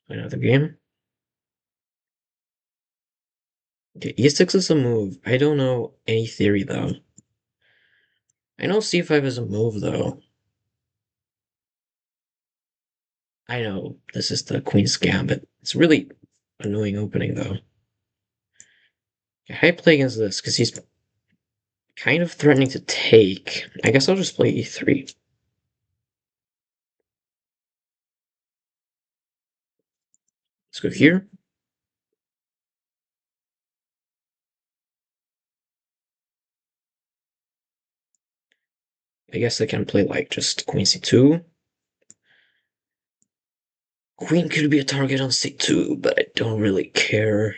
Another game. Okay, e6 is a move. I don't know any theory though. I know c5 is a move though. I know this is the Queen's Gambit. It's really annoying opening though. How do I play against this? Because he's kind of threatening to take. I guess I'll just play e3. Let's go here. I guess I can play like just Queen c2. Queen could be a target on c2, but I don't really care.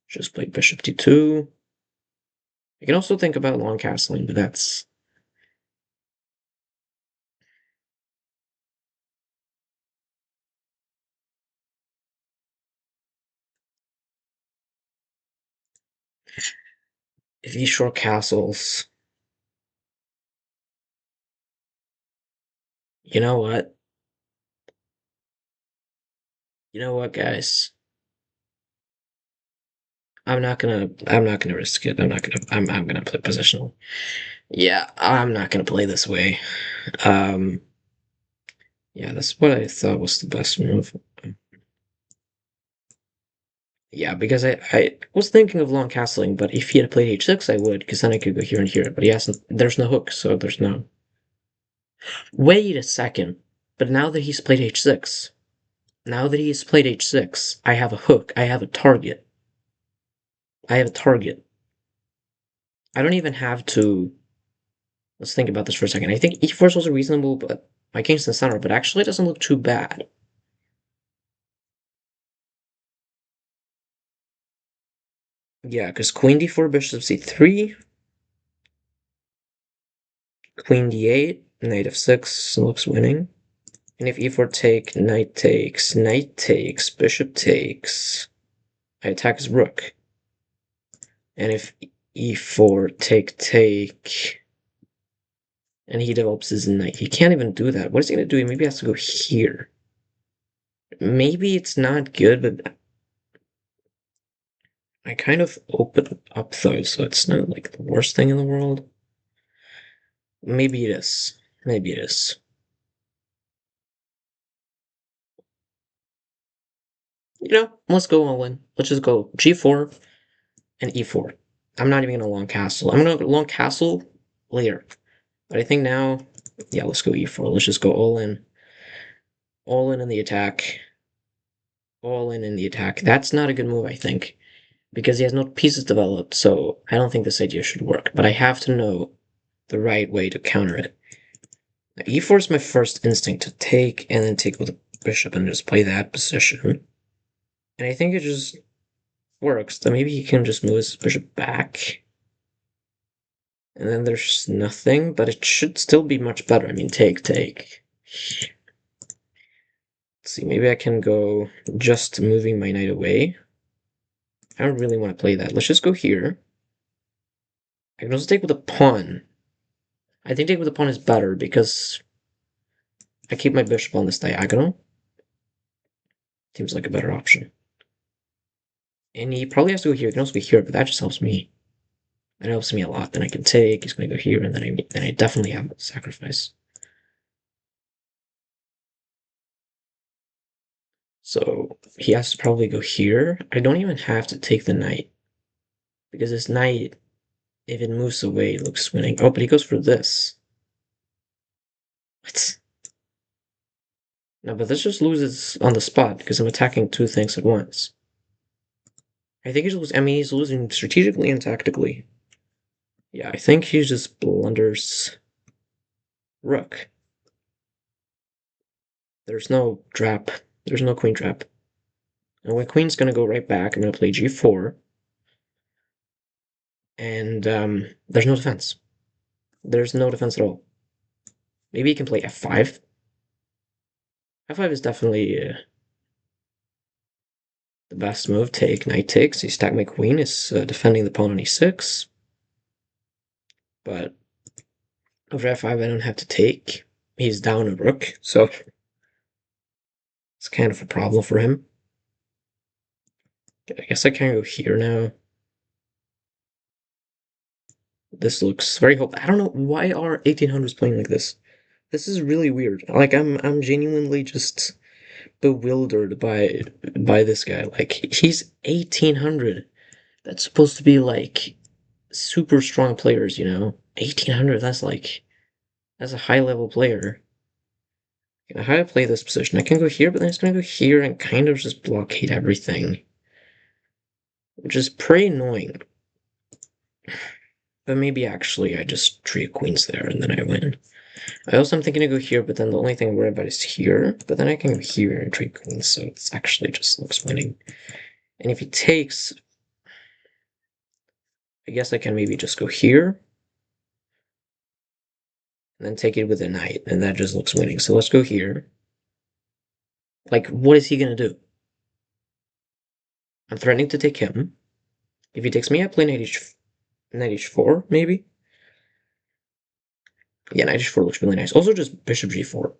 Just play bishop d2. I can also think about long castling, but that's... If he short castles... You know what? You know what, guys? I'm not gonna risk it. I'm gonna play positional. Yeah, I'm not gonna play this way. Um, yeah, that's what I thought was the best move. Yeah, because I was thinking of long castling, but if he had played h6, I would, because then I could go here and here. But he hasn't. There's no hook, so there's no. Wait a second. But now that he's played h6, I have a hook. I have a target. I have a target. I don't even have to. Let's think about this for a second. I think e4 is also reasonable, but my king's in the center, but actually it doesn't look too bad. Yeah, because queen d4, bishop c3, queen d8, knight f6 looks winning. And if e4 take, knight takes, bishop takes, I attack his rook. And if e4 take, and he develops his knight, he can't even do that. What is he going to do? Maybe he has to go here. Maybe it's not good, but I kind of open up though, so it's not like the worst thing in the world. Maybe it is. Maybe it is. Let's go all in. Let's just go g4 and e4. I'm not even gonna long castle. I'm gonna long castle later. But I think now, yeah, let's go e4. Let's just go all in. All in the attack. All in the attack. That's not a good move, I think, because he has no pieces developed, so I don't think this idea should work. But I have to know the right way to counter it. Now, e4 is my first instinct to take, and then take with a bishop and just play that position. And I think it just works. Then maybe he can just move his bishop back. And then there's nothing, but it should still be much better. I mean, take. Let's see, maybe I can go just moving my knight away. I don't really want to play that. Let's just go here. I can also take with a pawn. I think take with a pawn is better because I keep my bishop on this diagonal. Seems like a better option. And he probably has to go here. He can also go here, but that just helps me. That helps me a lot. Then I can take. He's going to go here, and then I definitely have a sacrifice. So he has to probably go here. I don't even have to take the knight. Because this knight, if it moves away, it looks winning. Oh, but he goes for this. What? No, but this just loses on the spot because I'm attacking two things at once. I think he's losing. I mean, he's losing strategically and tactically. Yeah, I think he just blunders rook. There's no trap. There's no queen trap. And when queen's gonna go right back, I'm gonna play g4. And there's no defense. There's no defense at all. Maybe he can play f5. f5 is definitely the best move. Take, knight takes. He stack my queen, is defending the pawn on e6. But over f5, I don't have to take. he's down a rook, so it's kind of a problem for him. I guess I can go here now. This looks very hopeful. I don't know why are 1800s playing like this. This is really weird. Like I'm genuinely just bewildered by this guy. Like he's 1800. That's supposed to be like super strong players, you know? 1800, that's a high level player. How do I play this position? I can go here, but then it's gonna go here and kind of just blockade everything. Which is pretty annoying. But maybe actually I just treat queens there and then I win. I also am thinking to go here, but then the only thing I'm worried about is here. But then I can go here and trade queens, so it's actually just looks winning. And if he takes, I guess I can maybe just go here. And then take it with a knight, and that just looks winning. So let's go here. Like, what is he gonna do? I'm threatening to take him. If he takes me, I play knight h4, maybe? Yeah, knight h4 looks really nice. Also just bishop g4.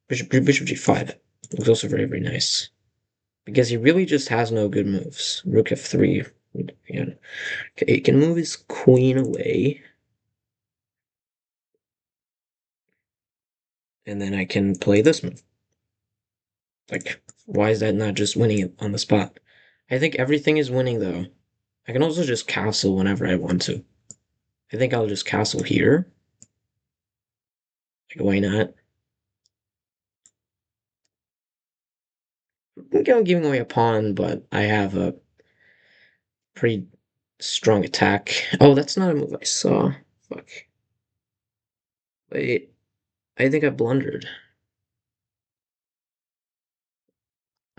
Bishop g5 looks also very, very nice. Because he really just has no good moves. Rook f3. Yeah. Okay, he can move his queen away. And then I can play this move. Like, why is that not just winning it on the spot? I think everything is winning, though. I can also just castle whenever I want to. I think I'll just castle here. Like, why not? I think I'm giving away a pawn, but I have a pretty strong attack. Oh, that's not a move I saw. Fuck. Wait, I think I blundered.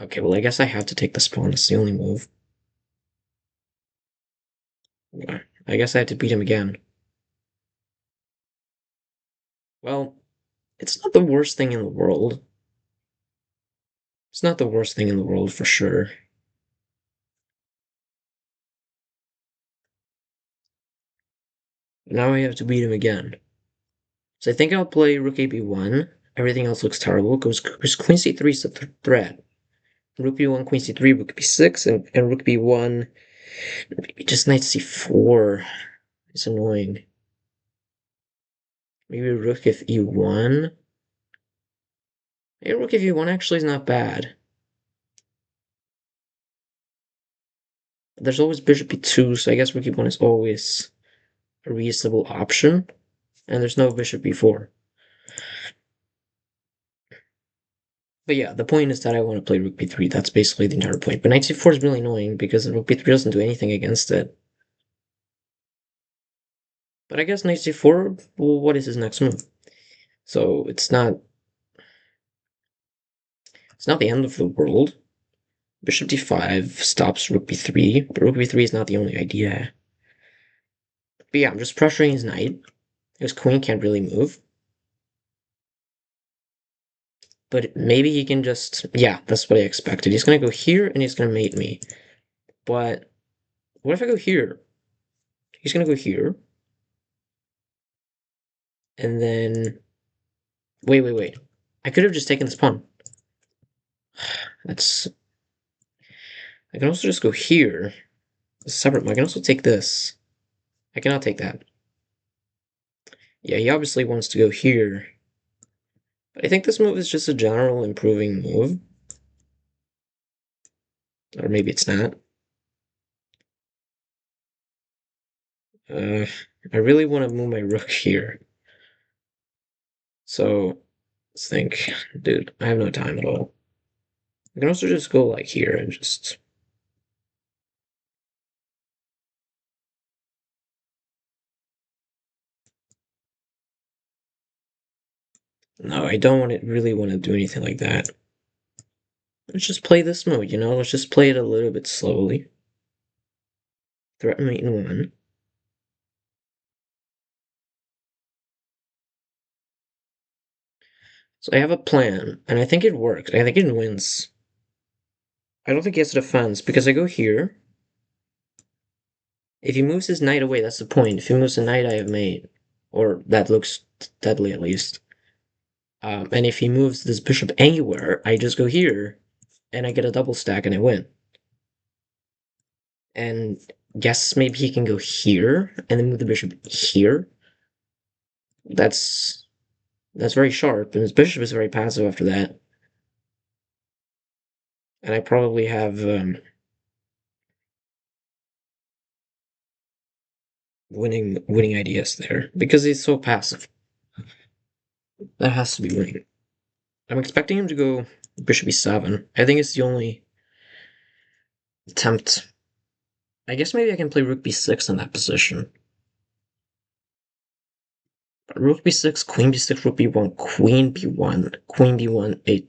Okay, well, I guess I have to take this pawn. It's the only move. Yeah, I guess I had to beat him again. Well, it's not the worst thing in the world. It's not the worst thing in the world for sure. Now I have to beat him again. So I think I'll play rook a b1. Everything else looks terrible because queen c3 is the threat. Rook b1, queen c3, rook b6, and rook b1. Maybe just knight c4. It's annoying. Maybe rook if e1. Maybe rook if e1 actually is not bad. There's always bishop b2, so I guess rook e1 is always a reasonable option. And there's no bishop b4. But yeah, the point is that I want to play rook b3. That's basically the entire point. But knight c4 is really annoying because rook b3 doesn't do anything against it. But I guess knight c4, well, what is his next move? So it's not the end of the world. Bishop d5 stops rook b3, but rook b3 is not the only idea. But yeah, I'm just pressuring his knight. His queen can't really move. But maybe he can just... Yeah, that's what I expected. He's going to go here, and he's going to mate me. But what if I go here? He's going to go here. And then... Wait. I could have just taken this pawn. That's... I can also just go here. It's separate. I can also take this. I cannot take that. Yeah, he obviously wants to go here. But I think this move is just a general improving move. Or maybe it's not. I really want to move my rook here. So, let's think. Dude, I have no time at all. I can also just go like here and just... No, I don't really want to do anything like that. Let's just play this mode, you know? Let's just play it a little bit slowly. Threat mate in 1. So I have a plan, and I think it works. I think it wins. I don't think he has a defense, because I go here. If he moves his knight away, that's the point. If he moves the knight, I have mate. Or that looks deadly, at least. And if he moves this bishop anywhere, I just go here, and I get a double stack and I win. And guess maybe he can go here and then move the bishop here. That's very sharp, and his bishop is very passive after that. And I probably have winning ideas there because he's so passive. That has to be winning. I'm expecting him to go bishop e7. I think it's the only attempt. I guess maybe I can play rook b6 in that position. Rook b6, queen b6, rook b1, queen b1, queen b1,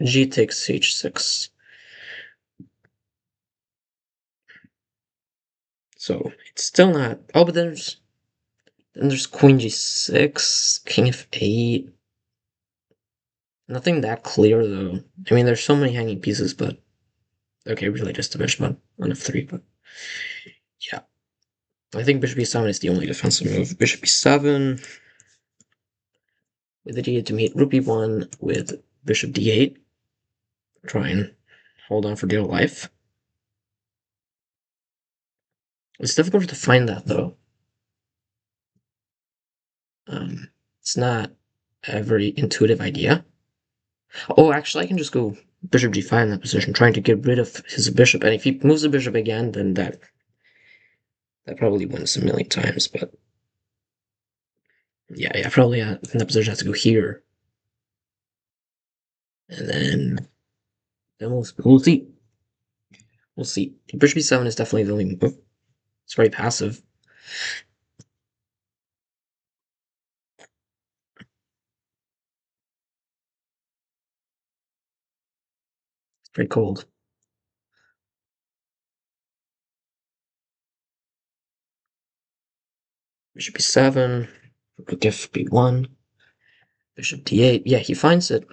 g takes h6. So it's still not. Oh, but then there's queen g6, king f8. Nothing that clear though. I mean, there's so many hanging pieces, but okay, really just a bishop on f3. But yeah, I think bishop e7 is the only defensive move. Bishop e7 with the d8 to meet rook b1 with bishop d8. Try and hold on for dear life. It's difficult to find that though. It's not a very intuitive idea. Oh, actually, I can just go bishop g5 in that position, trying to get rid of his bishop. And if he moves the bishop again, then that probably wins a million times. But yeah, probably in that position has to go here, and then we'll see. We'll see. Bishop e7 is definitely the only move. It's very passive. It's very cold. Bishop e7, rook f b1, bishop d8. Yeah, he finds it.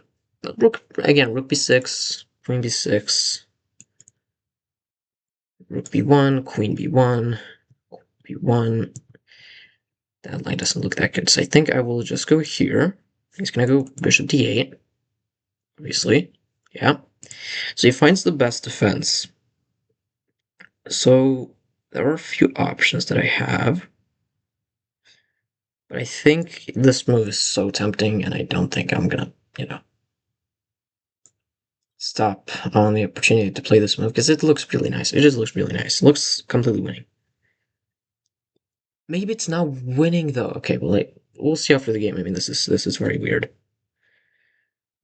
Rook again, rook b6, queen b6, rook b1, queen b1, b1. That line doesn't look that good, so I think I will just go here. He's gonna go bishop d8, obviously. Yeah. So he finds the best defense. So there are a few options that I have. But I think this move is so tempting, and I don't think I'm gonna, stop on the opportunity to play this move, because it looks really nice. It just looks really nice. It looks completely winning. Maybe it's not winning, though. Okay, well, we'll see after the game. I mean, this is very weird.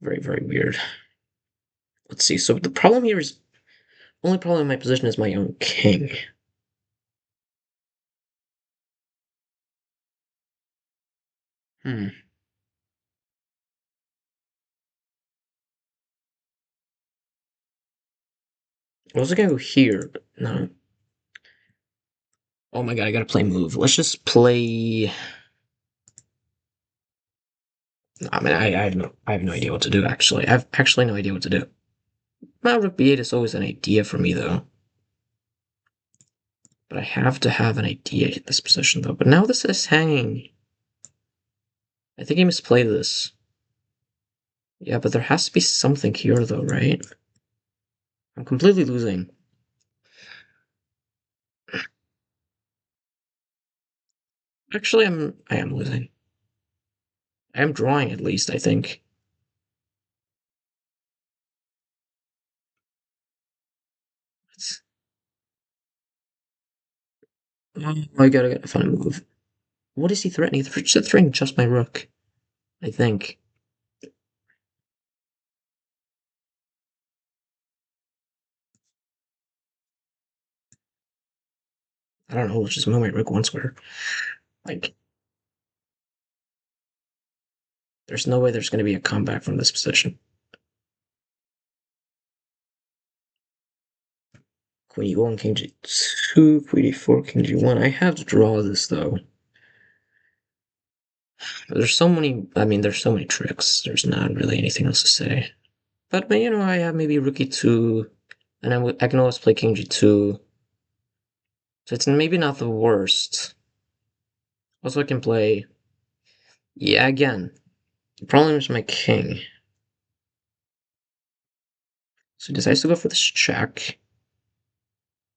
Very, very weird. Let's see. So the problem here is, only problem in my position is my own king. Hmm. I was gonna go here, but no. Oh my god, I gotta play move. Let's just play. I mean, I have no idea what to do. Actually, I have actually no idea what to do. Now, rook b8 is always an idea for me, though. But I have to have an idea in this position, though. But now this is hanging. I think I misplayed this. Yeah, but there has to be something here, though, right? I'm completely losing. Actually, I am losing. I am drawing, at least, I think. Oh, I gotta find a move. What is he threatening? He's threatening just my rook, I think. I don't know, let's just move my rook one square. Like, there's no way there's gonna be a comeback from this position. Queen e1, king g2, queen e4, king g1. I have to draw this, though. There's so many, I mean, there's so many tricks. There's not really anything else to say. But I have maybe rook e2, and I can always play king g2. So it's maybe not the worst. Also, I can play, yeah, again. The problem is my king. So he decides to go for this check.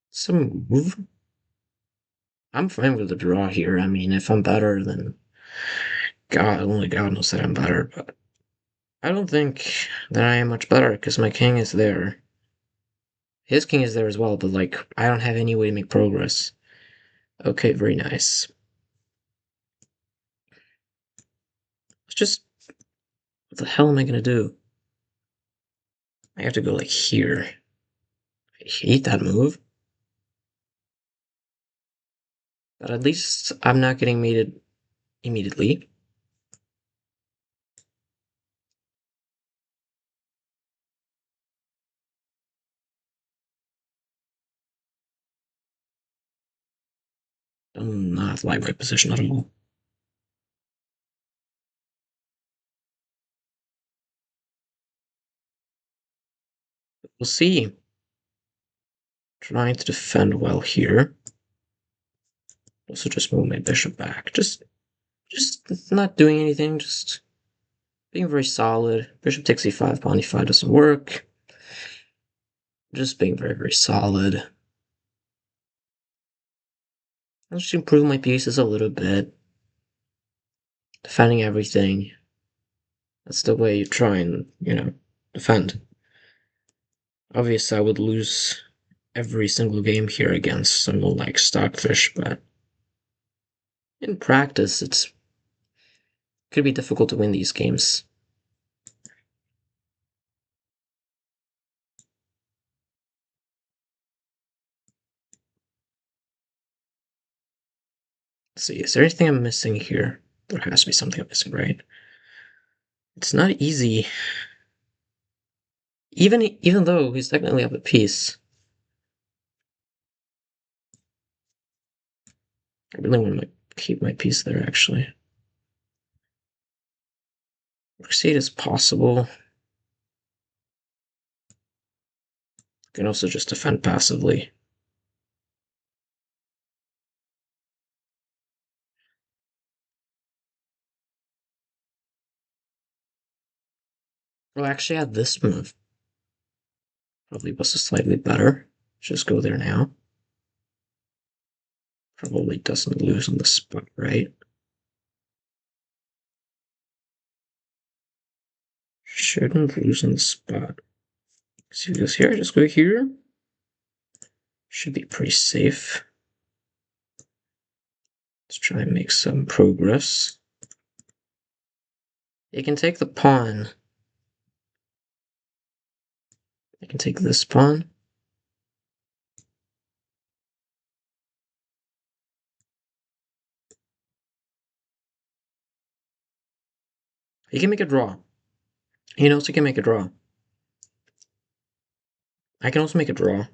It's a move. I'm fine with the draw here. I mean, if I'm better, then only God knows that I'm better, but I don't think that I am much better because my king is there. His king is there as well, but like, I don't have any way to make progress. Okay, very nice. Let's just, what the hell am I gonna do? I have to go like here. I hate that move. But at least I'm not getting mated immediately. Do not like my position at all. We'll see. Trying to defend well here. Also just move my bishop back. Just not doing anything, just being very solid. Bishop takes e5, pawn e5 doesn't work. Just being very, very solid. I'll just improve my pieces a little bit. Defending everything. That's the way you try and, defend. Obviously, I would lose every single game here against someone like Stockfish, but in practice, it could be difficult to win these games. Let's see, is there anything I'm missing here? There has to be something I'm missing, right? It's not easy. Even though he's technically up a piece. I really want to keep my piece there, actually. Proceed is possible. I can also just defend passively. Well, actually, I had this move. Probably was slightly better. Just go there now. Probably doesn't lose on the spot, right? Shouldn't lose on the spot. So he goes here, just go here. Should be pretty safe. Let's try and make some progress. You can take the pawn. I can take this pawn. He can make a draw. He knows he can make a draw. I can also make a draw.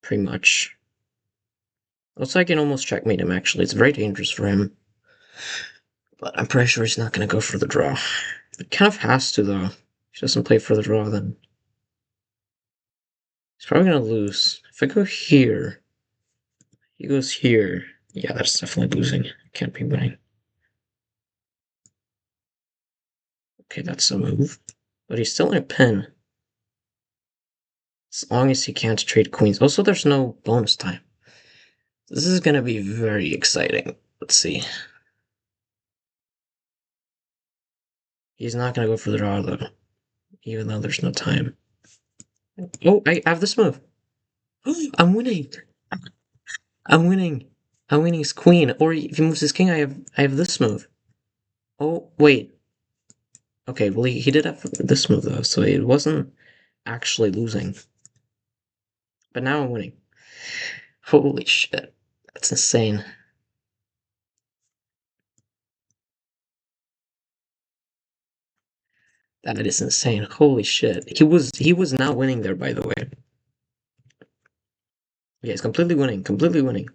Pretty much. Also, I can almost checkmate him, actually. It's very dangerous for him. But I'm pretty sure he's not going to go for the draw. It kind of has to, though. If he doesn't play for the draw, then he's probably going to lose. If I go here, he goes here. Yeah, that's definitely losing. Can't be winning. Okay, that's a move. But he's still in a pin. As long as he can't trade queens. Also, there's no bonus time. This is going to be very exciting. Let's see. He's not going to go for the draw, though. Even though there's no time. Oh, I have this move. I'm winning. I'm winning. I'm winning his queen. Or if he moves his king, I have this move. Oh, wait. Okay, well, he did have this move, though, so it wasn't actually losing. But now I'm winning. Holy shit. That's insane. That is insane. Holy shit. He was now winning there, by the way. Yeah, he's completely winning. Completely winning.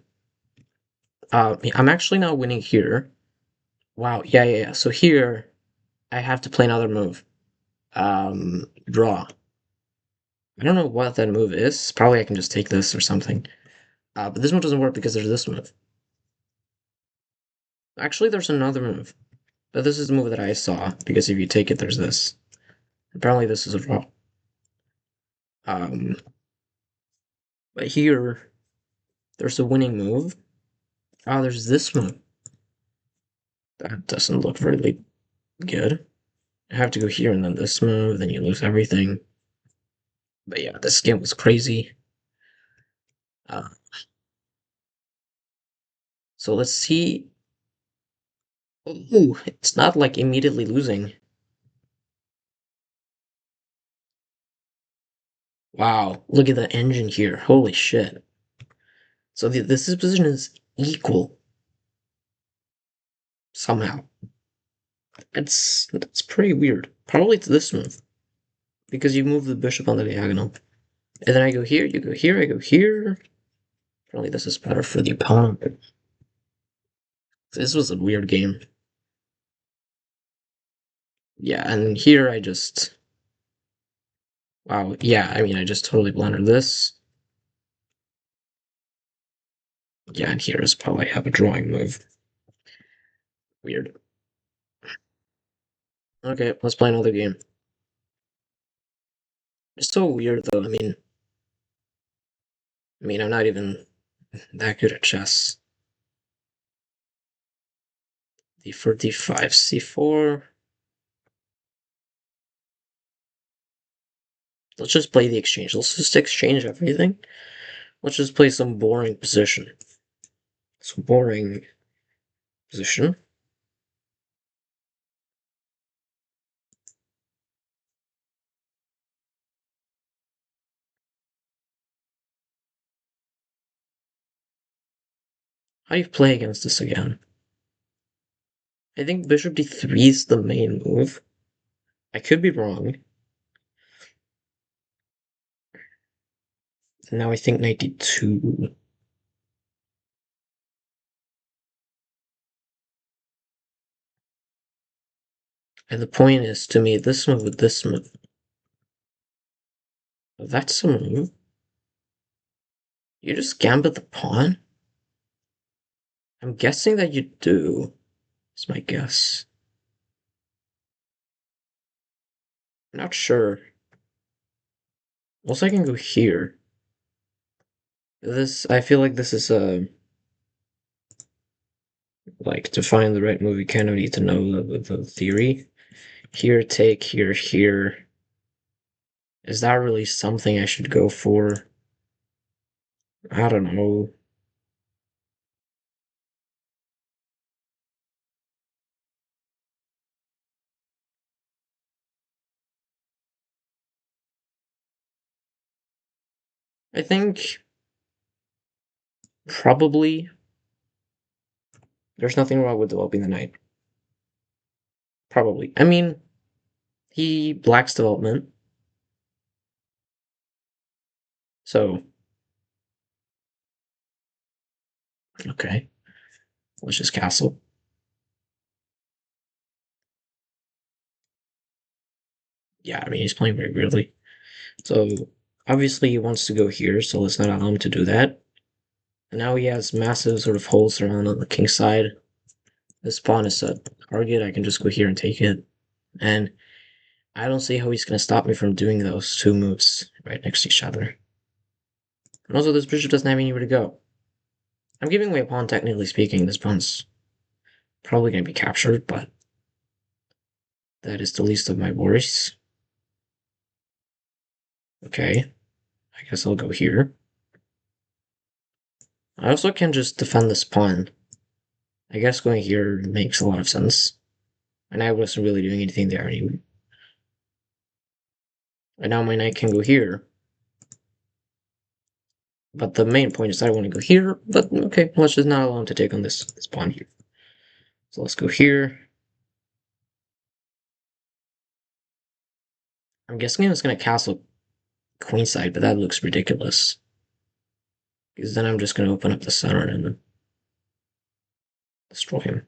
I'm actually now winning here. Wow, yeah. So here, I have to play another move. Draw. I don't know what that move is. Probably I can just take this or something. But this move doesn't work because there's this move. Actually, there's another move. But this is the move that I saw, because if you take it, there's this. Apparently this is a draw. But here, there's a winning move. Oh, there's this move. That doesn't look really good. I have to go here and then this move, then you lose everything. But yeah, this game was crazy. Uh, so let's see. Ooh, it's not like immediately losing. Wow, look at the engine here. Holy shit. So this position is equal somehow. That's pretty weird. Probably it's this move because you move the bishop on the diagonal, and then I go here, you go here, I go here. Probably this is better for the opponent. This was a weird game. Yeah, and here I just wow. Yeah, I mean I just totally blundered this. Yeah, and here is probably have a drawing move. Weird. Okay, let's play another game. It's so weird though. I mean, I'm not even that good at chess. D4, D5, C4. Let's just play the exchange. Let's just exchange everything. Let's just play some boring position. Some boring position. How do you play against this again? I think bishop d3 is the main move. I could be wrong. Now I think knight d2. And the point is, to me, this move with this move. That's a move. You just gambit the pawn? I'm guessing that you do. Is my guess. I'm not sure. Also, I can go here. I feel like this is like to find the right move, you kind of need to know the theory. Here, take, here, here. Is that really something I should go for? I don't know. I think probably there's nothing wrong with developing the knight. Probably. I mean, he lacks development. So, okay. Let's just castle. Yeah, I mean, he's playing very weirdly. So, obviously, he wants to go here, so let's not allow him to do that. And now he has massive sort of holes around on the king side. This pawn is a target. I can just go here and take it. And I don't see how he's going to stop me from doing those two moves right next to each other. And also, this bishop doesn't have anywhere to go. I'm giving away a pawn, technically speaking. This pawn's probably going to be captured, but that is the least of my worries. Okay, I guess I'll go here. I also can just defend this pawn. I guess going here makes a lot of sense. And I wasn't really doing anything there anyway. And now my knight can go here. But the main point is I want to go here, but okay, let's just not allow him to take on this pawn here. So let's go here. I'm guessing I was going to castle queenside, but that looks ridiculous. Because then I'm just going to open up the center and destroy him.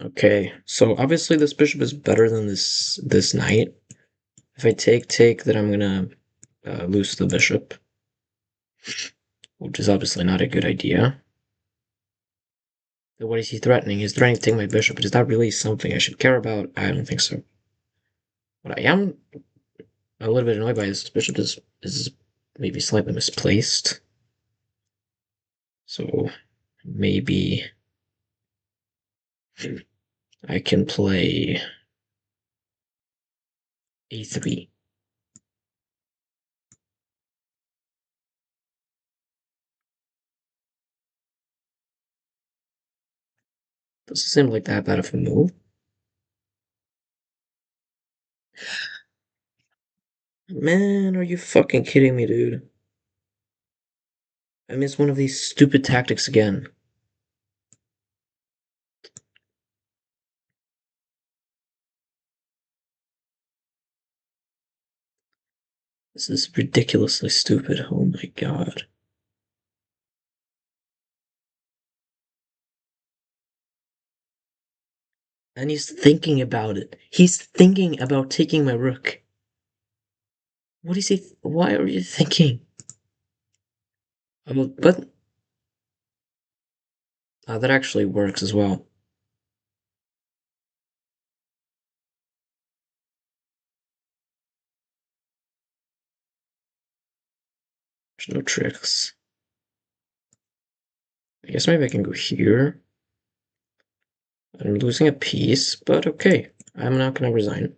Okay, so obviously this bishop is better than this knight. If I take, then I'm gonna lose the bishop, which is obviously not a good idea. What is he threatening? He's threatening to take my bishop, but is that really something I should care about? I don't think so. What I am a little bit annoyed by is this bishop is maybe slightly misplaced. So maybe I can play a3. Doesn't seem like that bad of a move. Man, are you fucking kidding me, dude? I missed one of these stupid tactics again. This is ridiculously stupid. Oh my god. And he's thinking about it. He's thinking about taking my rook. What is he? Why are you thinking? But that actually works as well. There's no tricks. I guess maybe I can go here. I'm losing a piece, but okay. I'm not gonna resign.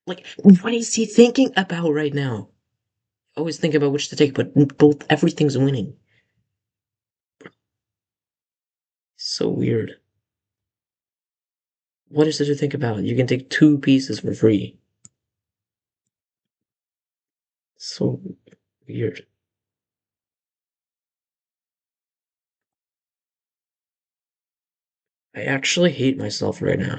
Like, what is he thinking about right now? Always think about which to take, but both everything's winning. So weird. What is there to think about? You can take two pieces for free. So weird. I actually hate myself right now.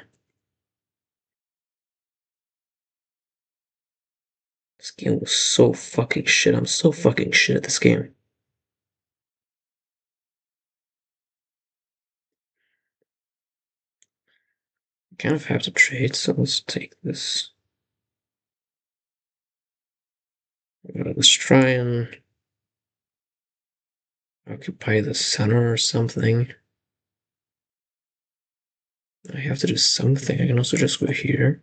This game was so fucking shit. I'm so fucking shit at this game. I kind of have to trade, so let's take this. Let's try and occupy the center or something. I have to do something. I can also just go here.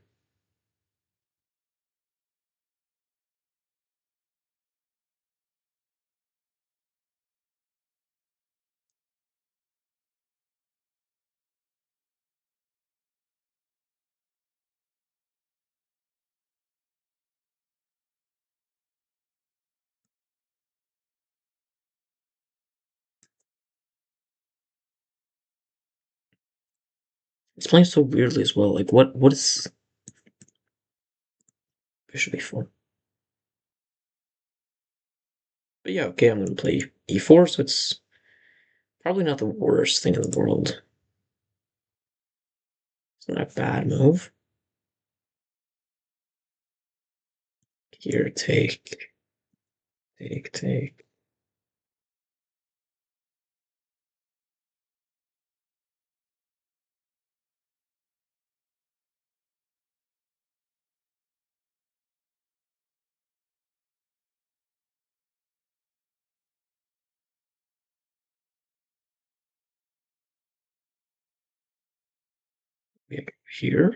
It's playing so weirdly as well. Like, what is bishop e4? But yeah, okay, I'm gonna play e4, so it's probably not the worst thing in the world. It's not a bad move. Here, take. Yeah, here.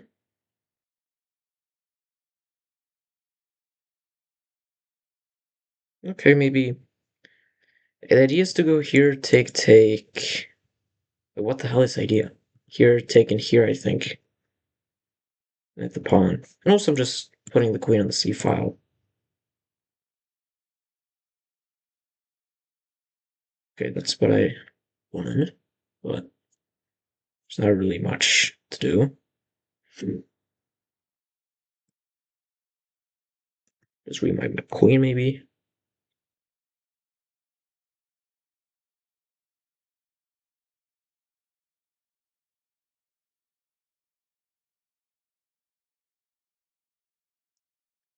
Okay, maybe. The idea is to go here, take. But what the hell is the idea? Here, take, and here, I think. At the pawn. And also I'm just putting the queen on the c file. Okay, that's what I wanted, but there's not really much to do. Just read my queen, maybe.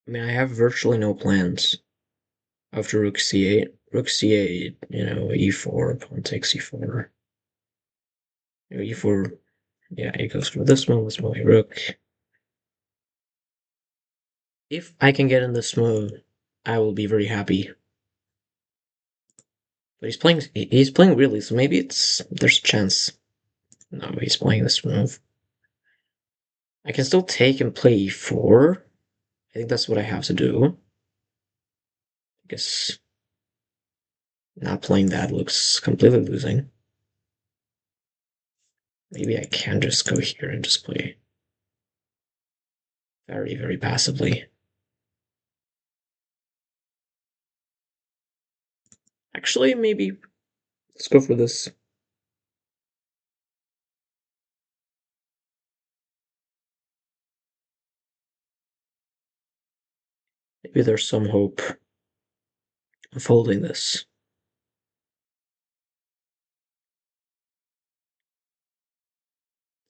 I mean, I have virtually no plans. after rook c8. Rook c8, e4, pawn takes e4. E4, yeah, he goes for this one, let's move a rook. If I can get in this move, I will be very happy. But he's playing really, so maybe there's a chance. No, he's playing this move. I can still take and play e4. I think that's what I have to do. I guess not playing that looks completely losing. Maybe I can just go here and just play very, very passively. Actually, maybe let's go for this. Maybe there's some hope of holding this.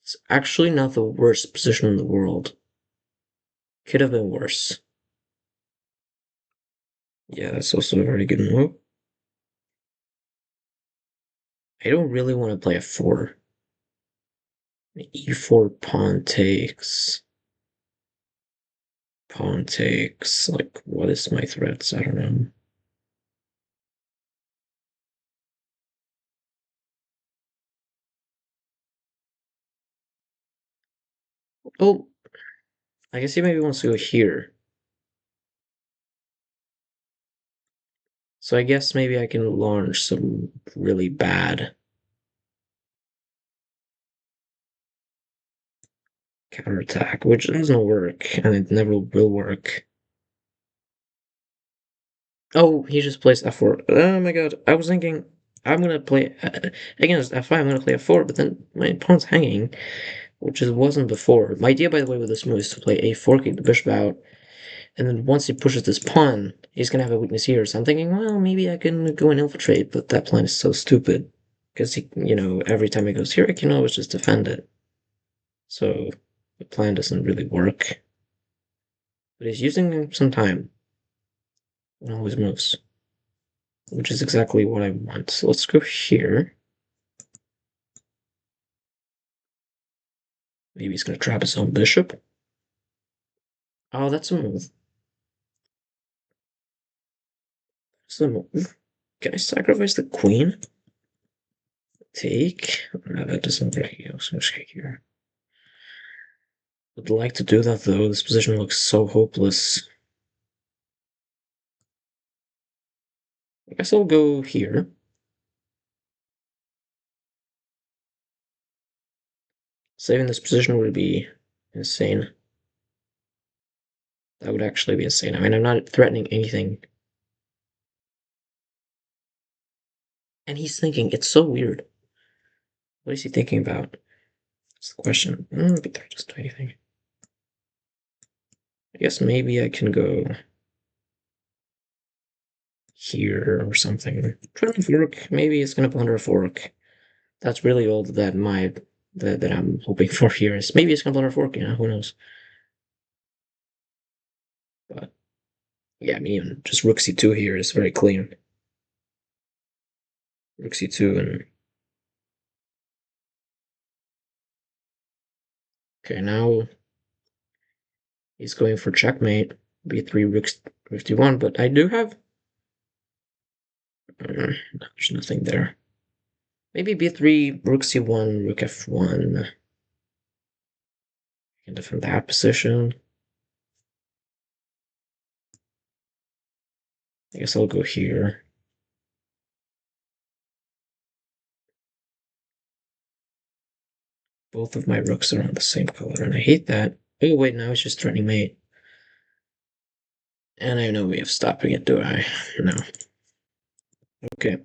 It's actually not the worst position in the world. Could have been worse. Yeah, that's also a very good move. I don't really want to play a 4. E4 pawn takes. Pawn takes. Like, what is my threats? I don't know. Oh, I guess he maybe wants to go here. So I guess maybe I can launch some really bad counterattack, which doesn't work, and it never will work. Oh, he just plays f4. Oh my god, I was thinking I'm gonna play against f5, I'm gonna play f4, but then my pawn's hanging, which it wasn't before. My idea, by the way, with this move is to play a4, kick the bishop out, and then once he pushes this pawn, he's gonna have a weakness here. So I'm thinking, well, maybe I can go and infiltrate, but that plan is so stupid. Because, every time he goes here, I can always just defend it. So the plan doesn't really work. But he's using some time on all his moves, which is exactly what I want. So let's go here. Maybe he's gonna trap his own bishop. Oh, that's a move. That's a move. Can I sacrifice the queen? Take? No, that doesn't work. So let's go here. Would like to do that though. This position looks so hopeless. I guess I'll go here. Saving this position would be insane. That would actually be insane. I mean, I'm not threatening anything. And he's thinking, it's so weird. What is he thinking about? That's the question. But they're just do anything. I guess maybe I can go here or something. Try to fork. Maybe it's gonna blunder a fork. That's really all that that I'm hoping for here is maybe it's gonna blunder a fork, who knows. But yeah, I mean even just rook c2 here is very clean. Rook c2 and okay, now he's going for checkmate. b3 rook 51, but I do have there's nothing there. Maybe b3 rook c1 rook f1. I can defend that position. I guess I'll go here. Both of my rooks are on the same color, and I hate that. Oh wait, now it's just threatening mate. And I have no way of stopping it, do I? No. Okay.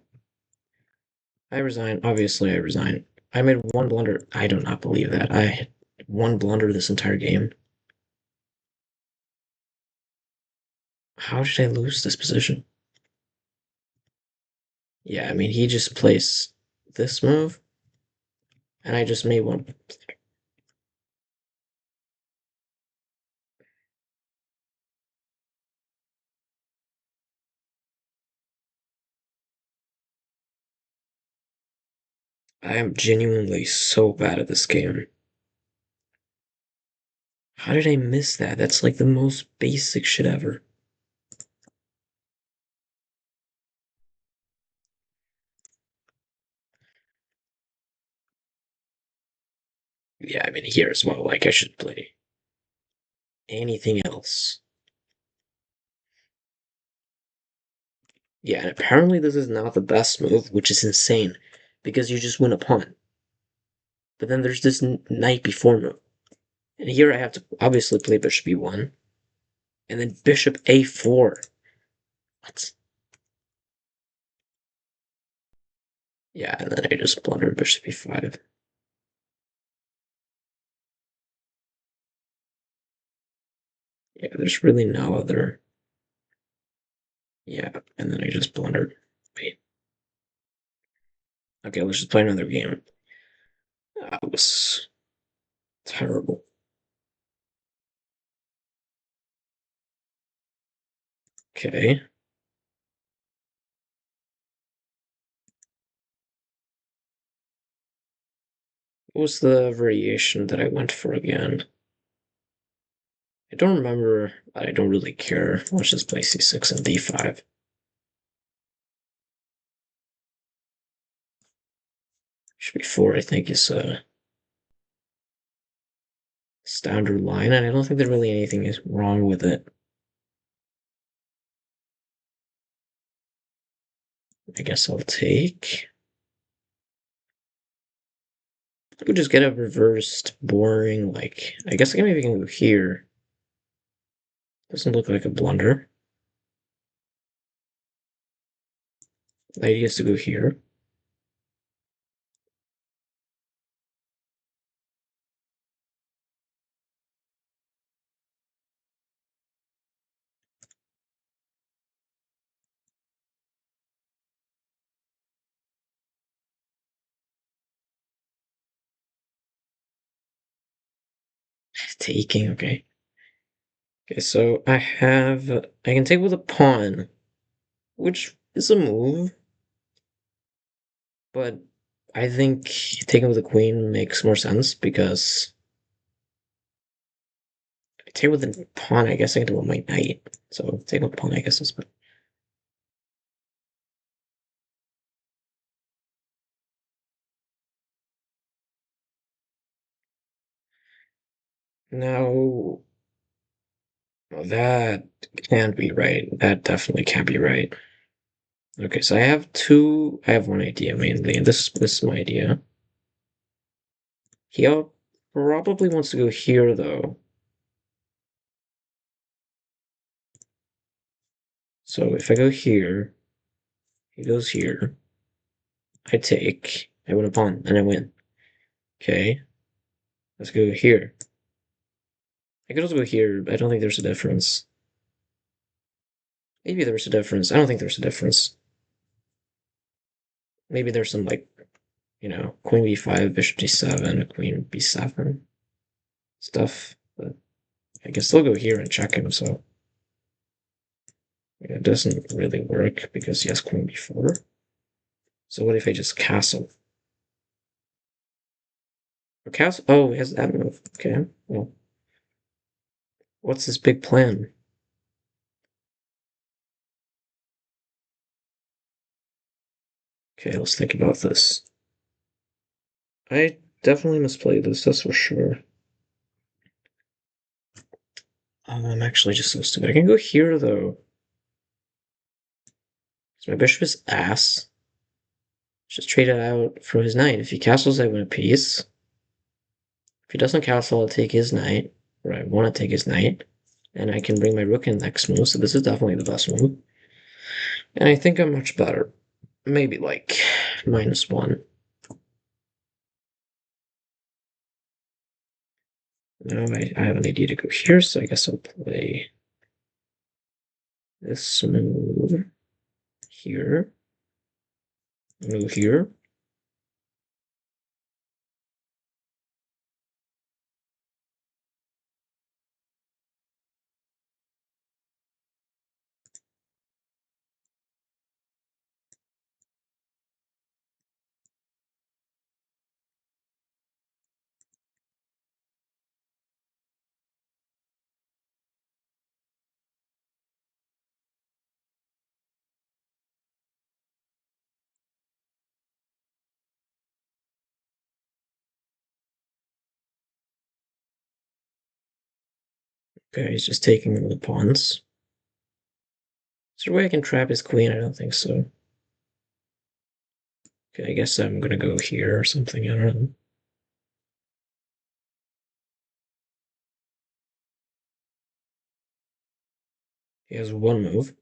I resign. Obviously, I resign. I made one blunder. I do not believe that. I had one blunder this entire game. How did I lose this position? Yeah, I mean, he just plays this move, and I just made one. I am genuinely so bad at this game. How did I miss that? That's like the most basic shit ever. Yeah, I mean, here as well. Like, I should play anything else. Yeah, and apparently this is not the best move, which is insane. Because you just win a pawn. But then there's this knight before move. And here I have to obviously play bishop e1. And then bishop a4. What? Yeah, and then I just blundered bishop e5. Yeah, there's really no other. Yeah, and then I just blundered. Wait. Okay, let's just play another game. That was terrible. Okay. What was the variation that I went for again? I don't remember, but I don't really care. Let's just play c6 and d5. Should be 4, I think, is a standard line, and I don't think that really anything is wrong with it. I guess I'll take. I could just get a reversed, boring, like, I guess maybe I can go here. Doesn't look like a blunder. The idea is to go here. Taking, okay. Okay, so I can take with a pawn, which is a move, but I think taking with a queen makes more sense because I take with a pawn, I guess I can do with my knight. So take with a pawn, I guess is better. Now that can't be right. That definitely can't be right. Okay, so I have one idea mainly, and this is my idea. He probably wants to go here though. So if I go here, he goes here. I take, I win a pawn, and I win. Okay, let's go here. I could also go here, but I don't think there's a difference. Maybe there's a difference. I don't think there's a difference. Maybe there's some, like, queen b5, bishop d7, queen b7 stuff. But I can still go here and check him, so it doesn't really work because he has queen b4. So what if I just castle? Or castle? Oh, he has that move. Okay, well, what's his big plan? Okay, let's think about this. I definitely misplayed this, that's for sure. I'm actually just so stupid. I can go here, though. So my bishop is ass. Just trade it out for his knight. If he castles, I win a piece. If he doesn't castle, I'll take his knight. Or I want to take his knight. And I can bring my rook in next move, so this is definitely the best move. And I think I'm much better. Maybe like -1. Now I have an idea to go here, so I guess I'll play this move here. Move here. Okay, he's just taking the pawns. Is there a way I can trap his queen? I don't think so. Okay, I guess I'm gonna go here or something. I don't know. He has one move.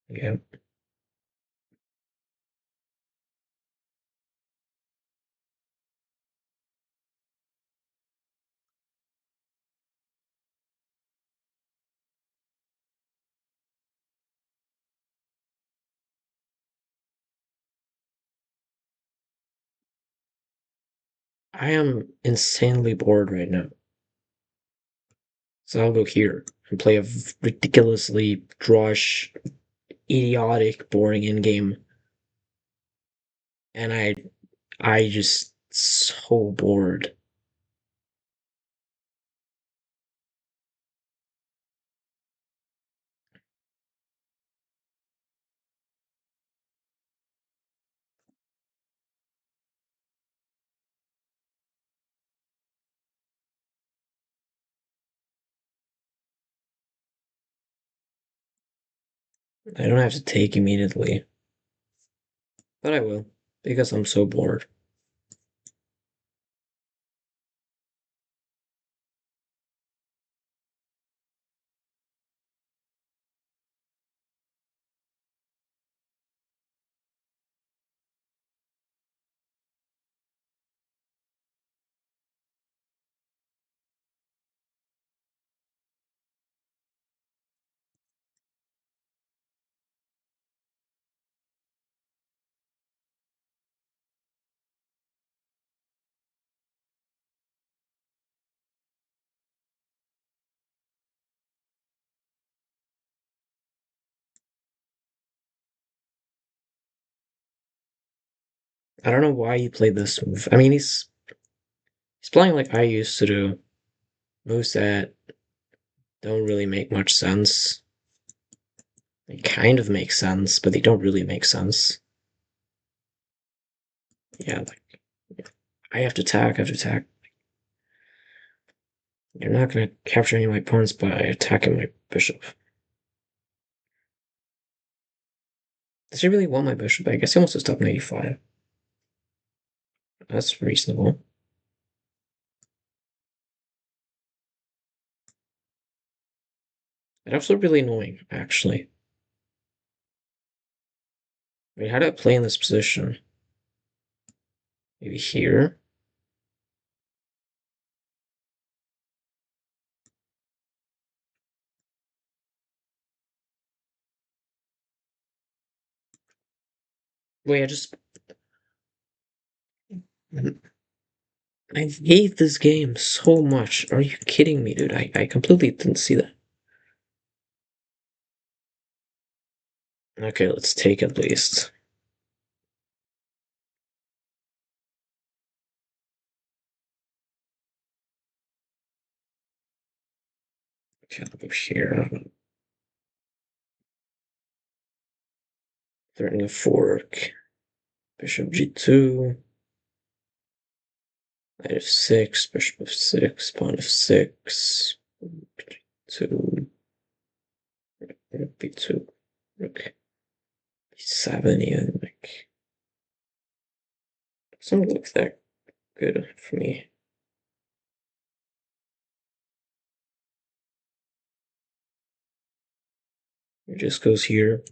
Yeah. I am insanely bored right now. So I'll go here and play a ridiculously drawish, idiotic, boring in-game. And I just so bored. I don't have to take immediately, but I will because I'm so bored. I don't know why he played this move. I mean, he's playing like I used to do. Moves that don't really make much sense. They kind of make sense, but they don't really make sense. Yeah, like I have to attack, I have to attack. You're not gonna capture any of my pawns by attacking my bishop. Does he really want my bishop? I guess he wants to stop knight e5. That's reasonable. It's also really annoying, actually. Wait, how do I play in this position? Maybe here? Wait, I hate this game so much. Are you kidding me, dude? I completely didn't see that. Okay, let's take at least. Okay, I'll go here. Threatening a fork. Bishop g2. Knight f6. Bishop f6. Pawn f6. Two. Rook b2. Rook b7 even. Like, doesn't look that good for me. It just goes here.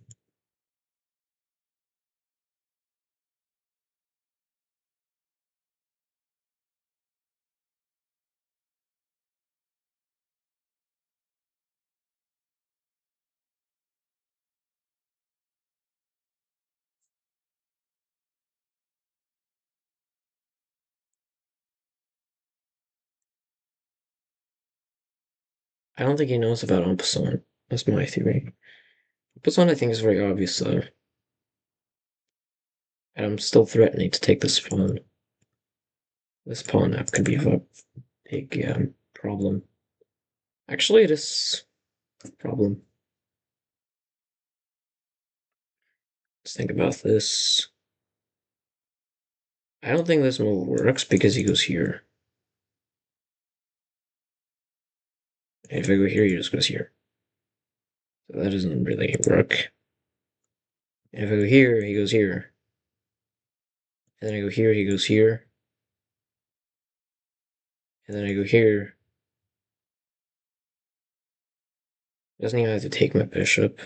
I don't think he knows about en passant. That's my theory. En passant, I think, is very obvious, though. And I'm still threatening to take this pawn. This pawn up could be a big problem. Actually, it is a problem. Let's think about this. I don't think this move works because he goes here. If I go here, he just goes here. So that doesn't really work. And if I go here, he goes here. And then I go here, he goes here. And then I go here. Doesn't even have to take my bishop.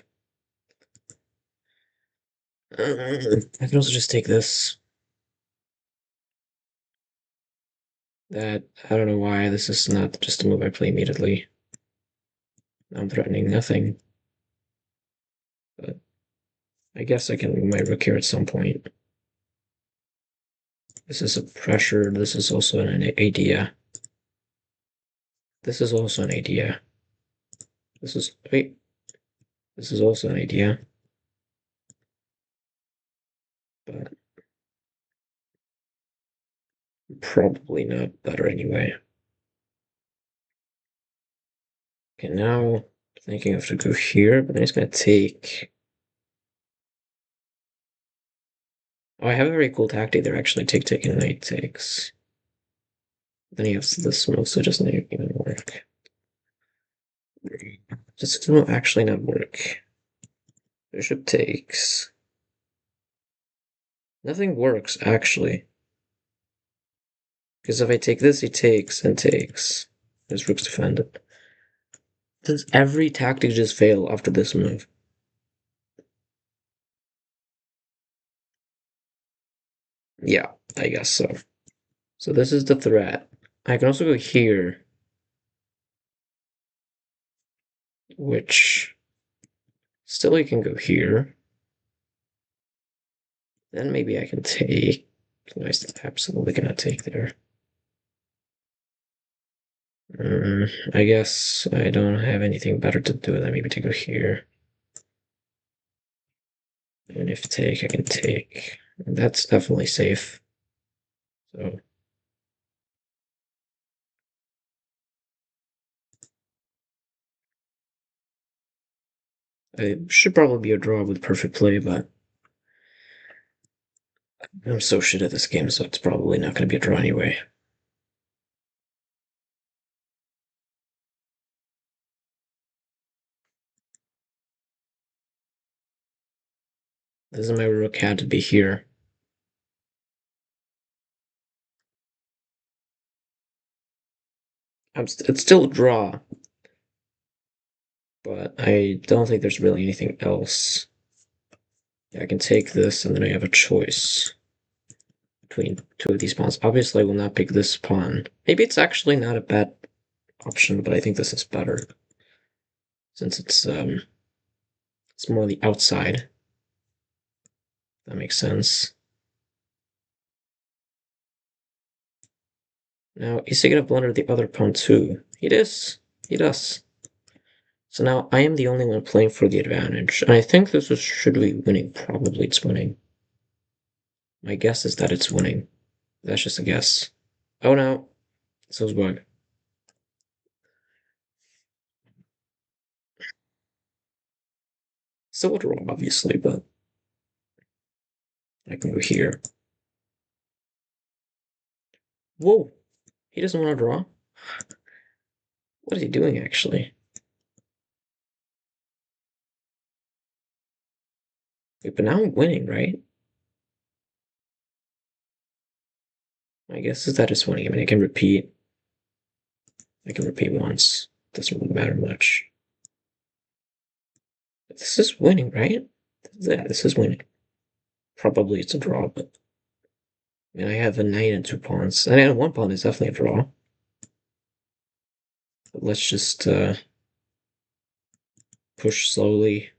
I can also just take this. That, I don't know why, this is not just a move I play immediately. I'm threatening nothing. But I guess I can move my rook here at some point. This is a pressure, this is also an idea. This is also an idea. This is, wait, this is also an idea. But probably not better anyway. Okay, now thinking of to go here, but then he's gonna take. Oh, I have a very cool tactic there actually. Take and knight takes. Then he has this move, so it doesn't even work. This will actually not work. Bishop takes. Nothing works actually. Because if I take this, he takes and takes. His rook's defended. Does every tactic just fail after this move? Yeah, I guess so. So this is the threat. I can also go here, which still you can go here. Then maybe I can take. I absolutely cannot take there. I guess I don't have anything better to do than maybe to go here. And if take, I can take. That's definitely safe. So it should probably be a draw with perfect play, but I'm so shit at this game, so it's probably not going to be a draw anyway. This is my rook had to be here. It's still a draw, but I don't think there's really anything else. I can take this, and then I have a choice between two of these pawns. Obviously, I will not pick this pawn. Maybe it's actually not a bad option, but I think this is better since it's more on the outside. That makes sense. Now, is he gonna blunder the other pawn too? He does. He does. So now I am the only one playing for the advantage, and I think should be winning. Probably it's winning. My guess is that it's winning. That's just a guess. Oh no, so's bug. Still a draw, obviously, but I can go here. Whoa, he doesn't want to draw? What is he doing, actually? Wait, but now I'm winning, right? My guess is that it's winning. I mean, I can repeat. I can repeat once. Doesn't really matter much. But this is winning, right? Yeah, this is winning. Probably it's a draw, but I mean, I have a knight and two pawns. And one pawn is definitely a draw. But let's just push slowly.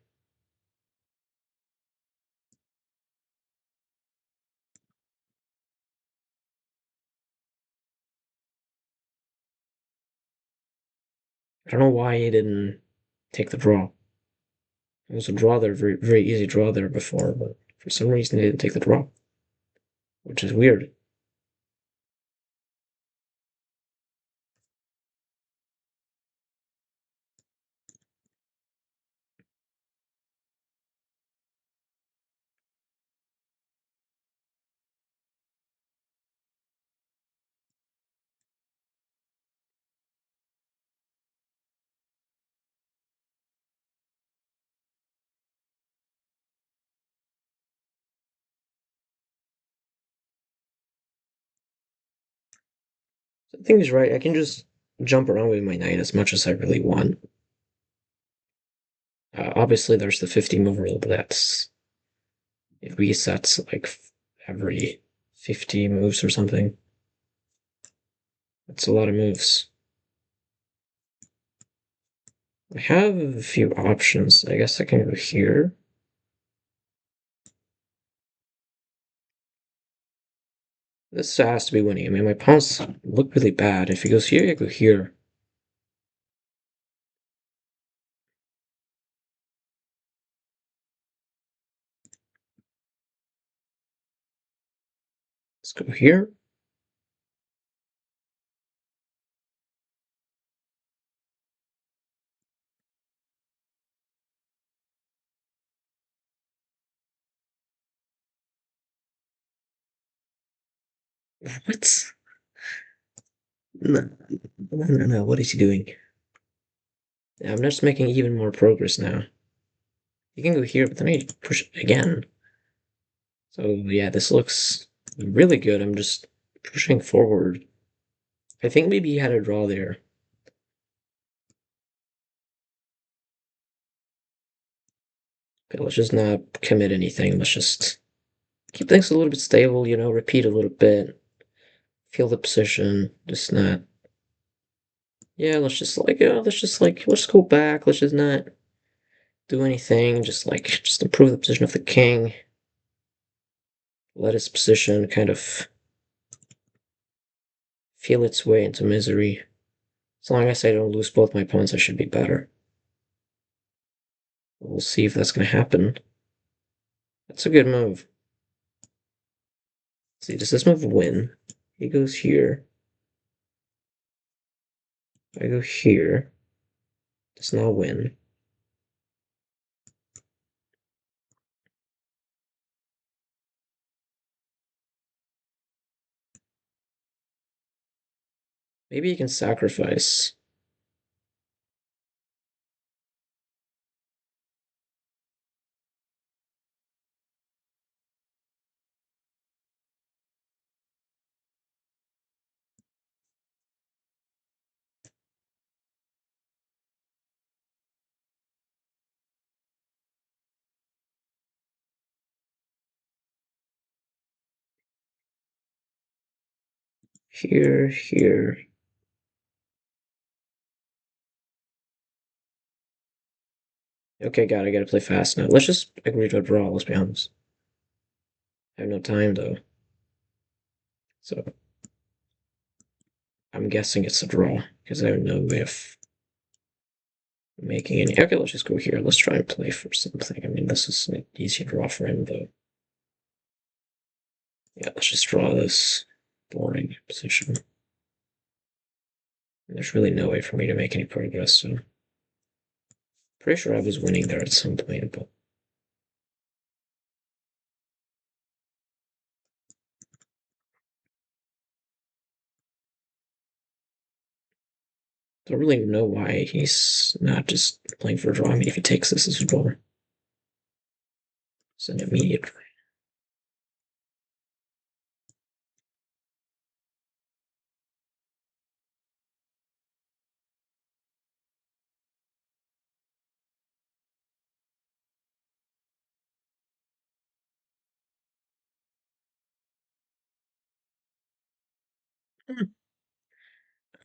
I don't know why he didn't take the draw. It was a draw there, very, very easy draw there before, but for some reason he didn't take the draw, which is weird. So I think he's right. I can just jump around with my knight as much as I really want. Obviously, there's the 50 move rule, but it resets like every 50 moves or something. That's a lot of moves. I have a few options. I guess I can go here. This has to be winning. I mean, my pawns look really bad. If he goes here, I go here. Let's go here. What? No, no. What is he doing? Yeah, I'm just making even more progress now. You can go here, but then I push it again. So yeah, this looks really good. I'm just pushing forward. I think maybe he had a draw there. Okay, let's just not commit anything. Let's just keep things a little bit stable, repeat a little bit. Feel the position, just not. Yeah, let's go back. Let's just not do anything. Just improve the position of the king. Let his position kind of feel its way into misery. As long as I don't lose both my pawns, I should be better. We'll see if that's going to happen. That's a good move. Let's see, does this move win? He goes here. I go here. Does not win. Maybe he can sacrifice. Here, here. Okay, I gotta play fast now. Let's just agree to a draw, let's be honest. I have no time though. So I'm guessing it's a draw, because I have no way of making any. Okay, let's just go here. Let's try and play for something. I mean, this is an easy draw for him though. Yeah, let's just draw this boring position. There's really no way for me to make any progress, so pretty sure I was winning there at some point, but don't really know why he's not just playing for a draw. I mean, if he takes this as a draw, it's an immediate draw.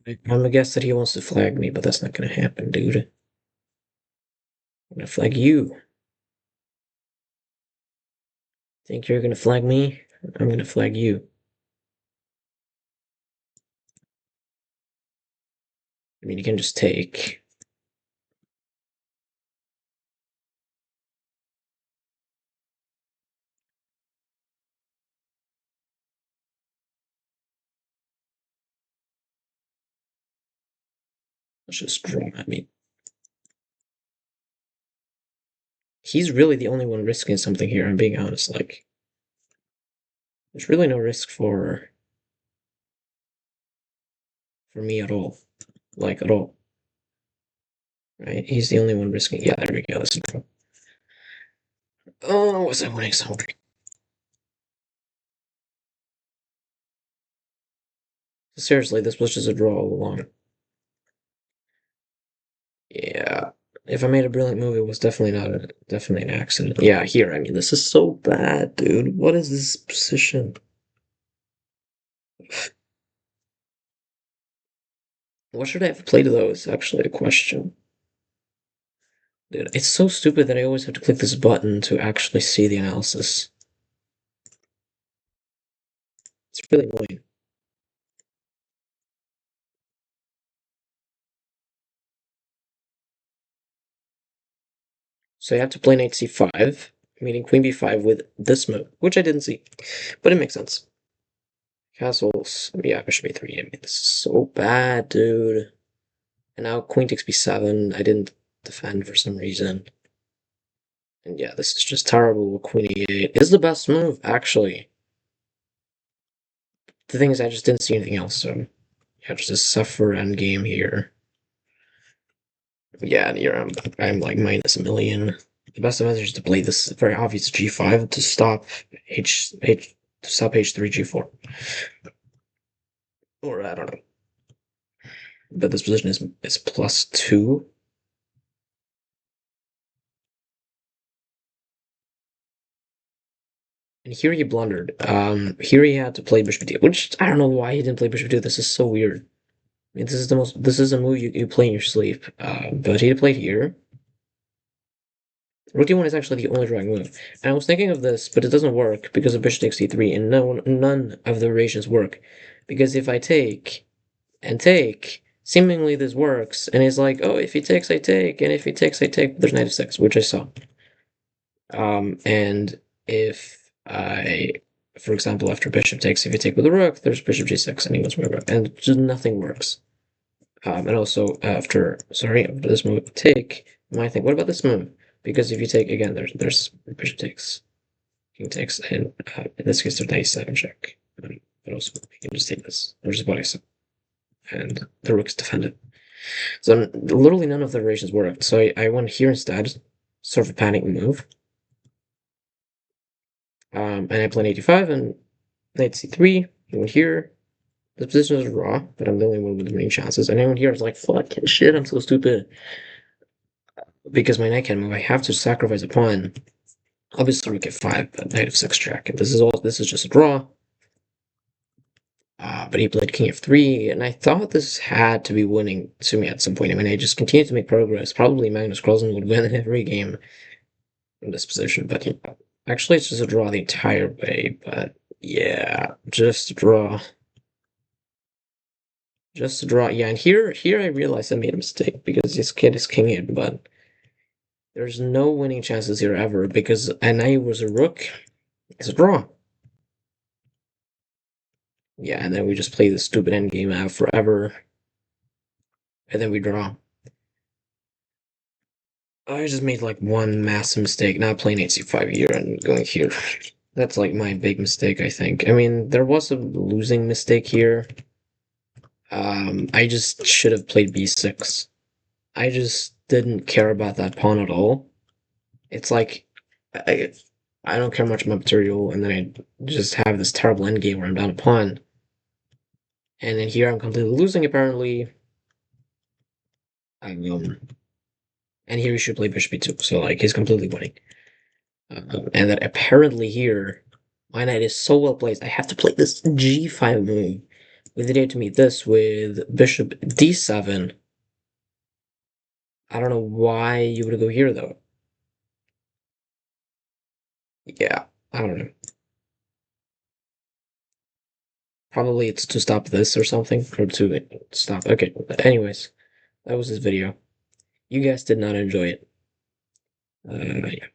I'm gonna guess that he wants to flag me, but that's not gonna happen, dude. I'm gonna flag you. Think you're gonna flag me? I'm gonna flag you. I mean, you can just take. Let's just draw. I mean, he's really the only one risking something here. I'm being honest. Like, there's really no risk for me at all. Like, at all. Right? He's the only one risking. Yeah, there we go. That's a draw. Oh, was I winning something? Seriously, this was just a draw all along. Yeah. If I made a brilliant movie, it was definitely an accident. Yeah, here, I mean, this is so bad, dude. What is this position? What should I have played though is actually a question. Dude, it's so stupid that I always have to click this button to actually see the analysis. It's really annoying. So you have to play knight c5, meaning queen b5 with this move, which I didn't see, but it makes sense. Castles, yeah, bishop a3. I mean, this is so bad, dude. And now queen takes b7. I didn't defend for some reason. And yeah, this is just terrible. Queen e8 is the best move, actually. The thing is, I just didn't see anything else, so yeah, just a suffer endgame here. Yeah, and here I'm like minus a million. The best advantage is to play this very obvious g5 to stop h3 g4. Or I don't know. But this position is +2. And here he blundered. Here he had to play bishop d, which I don't know why he didn't play bishop d. This is so weird. I mean, this is a move you play in your sleep. But he played here. Rook d1 is actually the only drawing move. And I was thinking of this, but it doesn't work because of bishop takes c3, and none of the variations work. Because if I take and take, seemingly this works, and it's like, oh, if he takes, I take, and if he takes, I take. There's knight f6, which I saw. And if I, for example, after bishop takes, if you take with the rook, there's bishop g6, and he wants my rook, and just nothing works. And also after this move, take, you might think, what about this move? Because if you take, again, there's bishop takes, king takes, and in this case, there's knight e7 check. But also, you can just take this. There's a body set, and the rook is defended. So literally none of the variations worked. So I went here instead, sort of a panic move. And I played 85 and knight c3. I went here. The position is raw, but I'm the only one with the winning chances. And I went here, I was like, fuck, shit, I'm so stupid. Because my knight can't move, I have to sacrifice a pawn. Obviously, rook f5, but knight f6 check. And this is just a draw. But he played king f3, and I thought this had to be winning to me at some point. I mean, I just continued to make progress. Probably Magnus Carlsen would win every game in this position, but actually it's just a draw the entire way. But yeah, just a draw. Just a draw. Yeah, and here I realized I made a mistake because this kid is king it, but there's no winning chances here ever because and now he was a rook. It's a draw. Yeah, and then we just play this stupid endgame out forever. And then we draw. I just made like one massive mistake, not playing HC5 here and going here. That's like my big mistake, I think. I mean, there was a losing mistake here. I just should have played b6. I just didn't care about that pawn at all. It's like I don't care much about material, and then I just have this terrible endgame where I'm down a pawn. And then here I'm completely losing, apparently. And here you should play bishop b2, so like he's completely winning. And that apparently here, my knight is so well placed. I have to play this g5 move with the idea to meet this with bishop d7. I don't know why you would go here though. Yeah, I don't know. Probably it's to stop this or something, or to stop. Okay, anyways, that was this video. You guys did not enjoy it. Yeah.